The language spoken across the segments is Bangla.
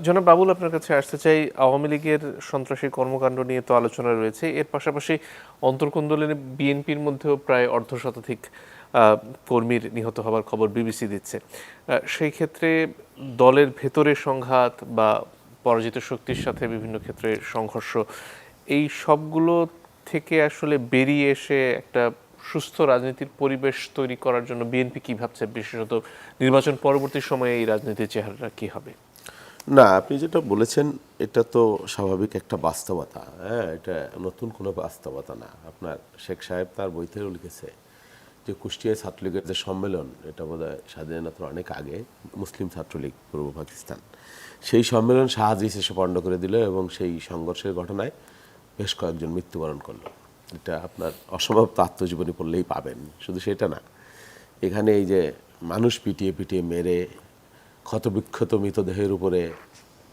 জনাব বাবুল, আপনার কাছে আসতে চাই। আওয়ামী লীগের সন্ত্রাসী কর্মকাণ্ড নিয়ে তো আলোচনা রয়েছে, এর পাশাপাশি অন্তর্কন্দলে বিএনপির মধ্যেও প্রায় অর্ধশতাধিক কর্মীর নিহত হওয়ার খবর বিবিসি দিচ্ছে। সেই ক্ষেত্রে দলের ভেতরে সংঘাত বা পরাজিত শক্তির সাথে বিভিন্ন ক্ষেত্রে সংঘর্ষ, এই সবগুলো থেকে আসলে বেরিয়ে এসে একটা সুস্থ রাজনীতির পরিবেশ তৈরি করার জন্য বিএনপি কী ভাবছে, বিশেষত নির্বাচন পরবর্তী সময়ে এই রাজনীতির চেহারাটা কী হবে? না, আপনি যেটা বলেছেন এটা তো স্বাভাবিক একটা বাস্তবতা। হ্যাঁ, এটা নতুন কোনো বাস্তবতা না। আপনার শেখ সাহেব তার বইতেও লিখেছে যে কুষ্টিয়ায় ছাত্রলীগের যে সম্মেলন, এটা বোধহয় স্বাধীনতার অনেক আগে, মুসলিম ছাত্রলীগ পূর্ব পাকিস্তান, সেই সম্মেলন শাহ আজিজ এসে পণ্ড করে দিল এবং সেই সংঘর্ষের ঘটনায় বেশ কয়েকজন মৃত্যুবরণ করলো। এটা আপনার অসমাপ্ত আত্মজীবনী পড়লেই পাবেন। শুধু সেটা না, এখানে এই যে মানুষ পিটিয়ে পিটিয়ে মেরে ক্ষতবিক্ষত মৃতদেহের উপরে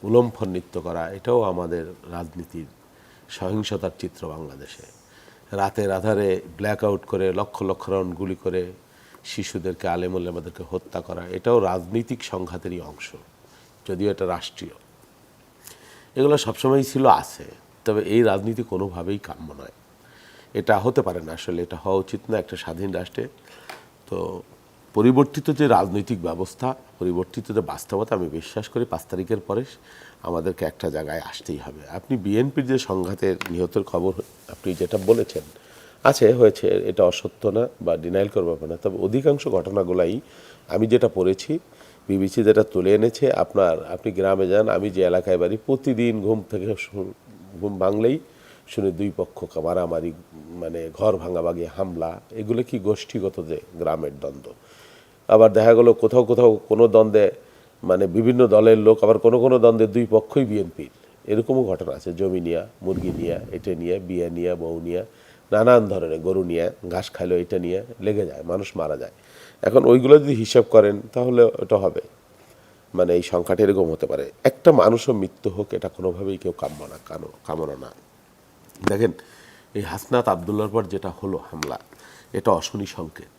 উলম্ফন নৃত্য করা, এটাও আমাদের রাজনীতির সহিংসতার চিত্র। বাংলাদেশে রাতের আধারে ব্ল্যাক আউট করে লক্ষ লক্ষ রাউন্ড গুলি করে শিশুদেরকে, আলেমুল্লামাদেরকে হত্যা করা, এটাও রাজনৈতিক সংঘাতেরই অংশ, যদিও এটা রাষ্ট্রীয়। এগুলো সবসময়ই ছিল, আছে। তবে এই রাজনীতি কোনোভাবেই কাম্য নয়, এটা হতে পারে না। আসলে এটা হওয়া উচিত না একটা স্বাধীন রাষ্ট্রে। তো পরিবর্তিত যে রাজনৈতিক ব্যবস্থা, পরিবর্তিত যে বাস্তবতা, আমি বিশ্বাস করি 5 তারিখের পরে আমাদেরকে একটা জায়গায় আসতেই হবে। আপনি বিএনপির যে সংঘাতের নিহতের খবর আপনি যেটা বলেছেন আছে, হয়েছে, এটা অসত্য না বা ডিনাইল করবো না। তবে অধিকাংশ ঘটনাগুলাই আমি যেটা পড়েছি, বিবিসি যেটা তুলে এনেছে, আপনি গ্রামে যান, আমি যে এলাকায় বাড়ি, প্রতিদিন ঘুম থেকে ঘুম ভাঙলেই শুনে দুই পক্ষ মারামারি, মানে ঘর ভাঙাভাঙি, হামলা। এগুলো কি গোষ্ঠীগত যে গ্রামের দ্বন্দ্ব। আবার দেখা গেল কোথাও কোথাও কোনো দ্বন্দ্বে মানে বিভিন্ন দলের লোক, আবার কোনো কোনো দ্বন্দ্বে দুই পক্ষই বিএনপির, এরকমও ঘটনা আছে। জমি নিয়ে, মুরগি নিয়ে, এটা নিয়ে, বিয়ে নিয়ে, বউ নিয়ে, নানান ধরনের, গরু নিয়ে, ঘাস খাইলো, এটা নিয়ে লেগে যায়, মানুষ মারা যায়। এখন ওইগুলো যদি হিসাব করেন তাহলে ওটা হবে, মানে এই সংখ্যাটা এরকম হতে পারে। একটা মানুষও মৃত্যু হোক, এটা কোনোভাবেই কেউ কামনা না। দেখেন, এই হাসনাত আবদুল্লার পর যেটা হলো হামলা, এটা অশনি সংকেত।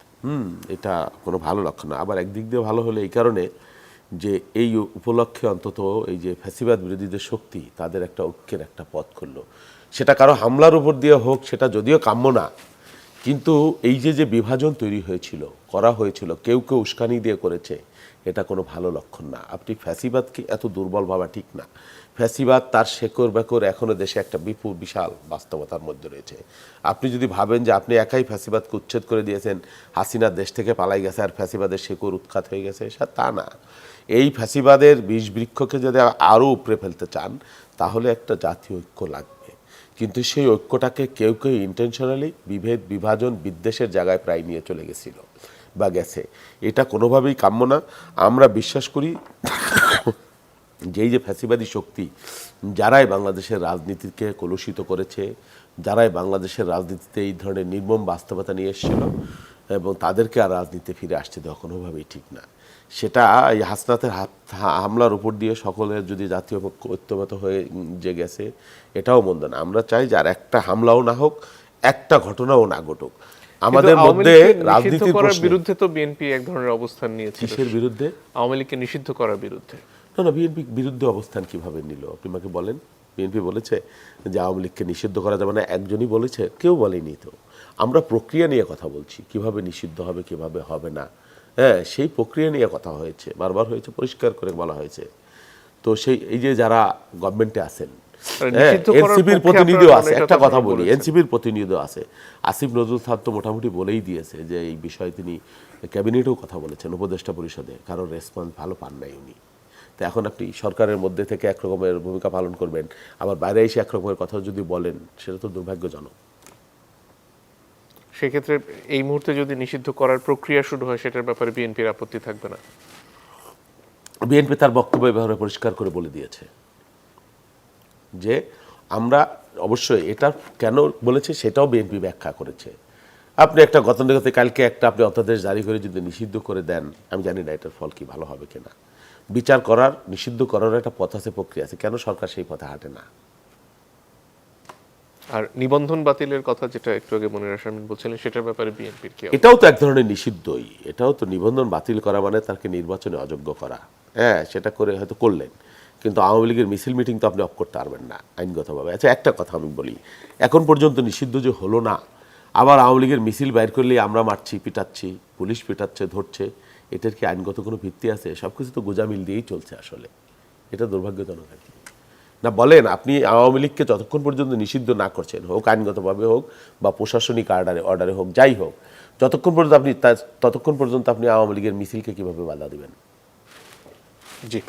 এটা কোনো ভালো লক্ষণ না। আবার একদিক দিয়ে ভালো হলো এই কারণে যে এই উপলক্ষে অন্তত এই যে ফ্যাসিবাদ বিরোধীদের শক্তি, তাদের একটা ঐক্যের একটা পথ খুললো। সেটা কারো হামলার উপর দিয়ে হোক, সেটা যদিও কাম্য না, কিন্তু এই যে বিভাজন তৈরি হয়েছিল, করা হয়েছিল, কেউ কেউ উস্কানি দিয়ে করেছে, এটা কোনো ভালো লক্ষণ না। আপনি ফ্যাসিবাদকে এত দুর্বল ভাবা ঠিক না। ফ্যাসিবাদ তার শেকড় বেকড় এখনও দেশে একটা বিশাল বাস্তবতার মধ্যে রয়েছে। আপনি যদি ভাবেন যে আপনি একাই ফ্যাসিবাদকে উচ্ছেদ করে দিয়েছেন, হাসিনা দেশ থেকে পালাই গেছে আর ফ্যাসিবাদের শেকড় উৎখাত হয়ে গেছে, তা না। এই ফ্যাসিবাদের বীজ বৃক্ষকে যদি আরও উপড়ে ফেলতে চান, তাহলে একটা জাতীয় ঐক্য লাগবে। কিন্তু সেই ঐক্যটাকে কেউ কেউ ইন্টেনশনালি বিভাজন, বিদ্বেষের জায়গায় প্রায় নিয়ে চলে গেছিল বা গেছে। এটা কোনোভাবেই কাম্য না। আমরা বিশ্বাস করি যেই যে ফ্যাসিবাদী শক্তি, যারাই বাংলাদেশের রাজনীতিকে কলুষিত করেছে, যারাই বাংলাদেশের রাজনীতিতে এই ধরনের নির্মম বাস্তবতা নিয়ে এসেছিল, এবং তাদেরকে আর রাজনীতিতে ফিরে আসতে দেওয়া কোনোভাবেই ঠিক না। সেটা এই হাসনাতের হামলার উপর দিয়ে সকলের যদি জাতীয় ঐক্যমত হয়ে যে গেছে, এটাও মন্দ না। আমরা চাই যে আর একটা হামলাও না হোক, একটা ঘটনাও না ঘটুক আমাদের মধ্যে। রাজনীতির বিরুদ্ধে তো বিএনপি এক ধরনের অবস্থান নিয়েছে। কিসের বিরুদ্ধে? আওয়ামী লীগকে নিষিদ্ধ করার বিরুদ্ধে। না, বিএনপি বিরুদ্ধে অবস্থান কিভাবে নিল আপনি আমাকে বলেন। বিএনপি বলেছে যে আওয়ামী লীগকে নিষিদ্ধ করা যাবে না, একজনই বলেছে, কেউ বলেনি তো। আমরা প্রক্রিয়া নিয়ে কথা বলছি, কিভাবে নিষিদ্ধ হবে, কিভাবে হবে না। হ্যাঁ, সেই প্রক্রিয়া নিয়ে কথা হয়েছে, বারবার হয়েছে, পরিষ্কার করে বলা হয়েছে। তো সেই এই যে যারা গভর্নমেন্টে আছেন, এনসিপির প্রতিনিধিও আছে, একটা কথা বলি, এনসিপির প্রতিনিধিও আছে। আসিফ নজরুল সাহেব তো মোটামুটি বলেই দিয়েছে যে এই বিষয়ে তিনি ক্যাবিনেটেও কথা বলেছেন, উপদেষ্টা পরিষদে, কারোর রেসপন্স ভালো পান নাই উনি। তো এখন আপনি সরকারের মধ্যে থেকে একরকমের ভূমিকা পালন করবেন, আবার বাইরে এসে একরকমের কথা যদি বলেন, সেটা তো দুর্ভাগ্যজনক। সেক্ষেত্রে এই মুহূর্তে যদি নিষিদ্ধ করার প্রক্রিয়া শুরু হয়, সেটার ব্যাপারে বিএনপির আপত্তি থাকবে না? বিএনপি তার বক্তব্য ব্যাপারে পরিষ্কার করে বলে দিয়েছে যে আমরা অবশ্যই, এটা কেন বলেছে সেটাও বিএনপি ব্যাখ্যা করেছে। আপনি একটা গতানুগতিক কালকে একটা আপনি অধ্যাদেশ জারি করে যদি নিষিদ্ধ করে দেন, আমি জানি না এটার ফল কি ভালো হবে কিনা। বিচার করার, নিষিদ্ধ করার একটা পথ আছে, প্রক্রিয়া আছে, কেন সরকার সেই পথে হাঁটে না? আর নিবন্ধন বাতিলের কথা যেটা একটু আগে মনির আহমেদ বলছিলেন, সেটার ব্যাপারে বিএনপির কি? এটাও তো এক ধরনের নিষিদ্ধই। এটাও তো নিবন্ধন বাতিল করা মানে তাকে নির্বাচনে অযোগ্য করা। হ্যাঁ, সেটা করে হয়তো করলেন, কিন্তু আওয়ামী লীগের মিছিল মিটিং তো আপনি অফ করতে পারবেন না আইনগতভাবে। আচ্ছা, একটা কথা আমি বলি, এখন পর্যন্ত নিষিদ্ধ যে হলো না, আবার আওয়ামী লীগের মিছিল বাইর করলেই আমরা মারছি, পিটাচ্ছি, পুলিশ পিটাচ্ছে, ধরছে, এটার কি আইনগত কোনো ভিত্তি আছে? সব কিছু তো গোজামিল দিয়েই চলছে আসলে। এটা দুর্ভাগ্যজনক আর কি। না বলেন, আপনি আওয়ামী লীগকে যতক্ষণ পর্যন্ত নিষিদ্ধ না করছেন, হোক আইনগতভাবে হোক বা প্রশাসনিক অর্ডারে হোক, যাই হোক, ততক্ষণ পর্যন্ত আপনি আওয়ামী লীগের মিছিলকে কিভাবে বাধা দিবেন? জি।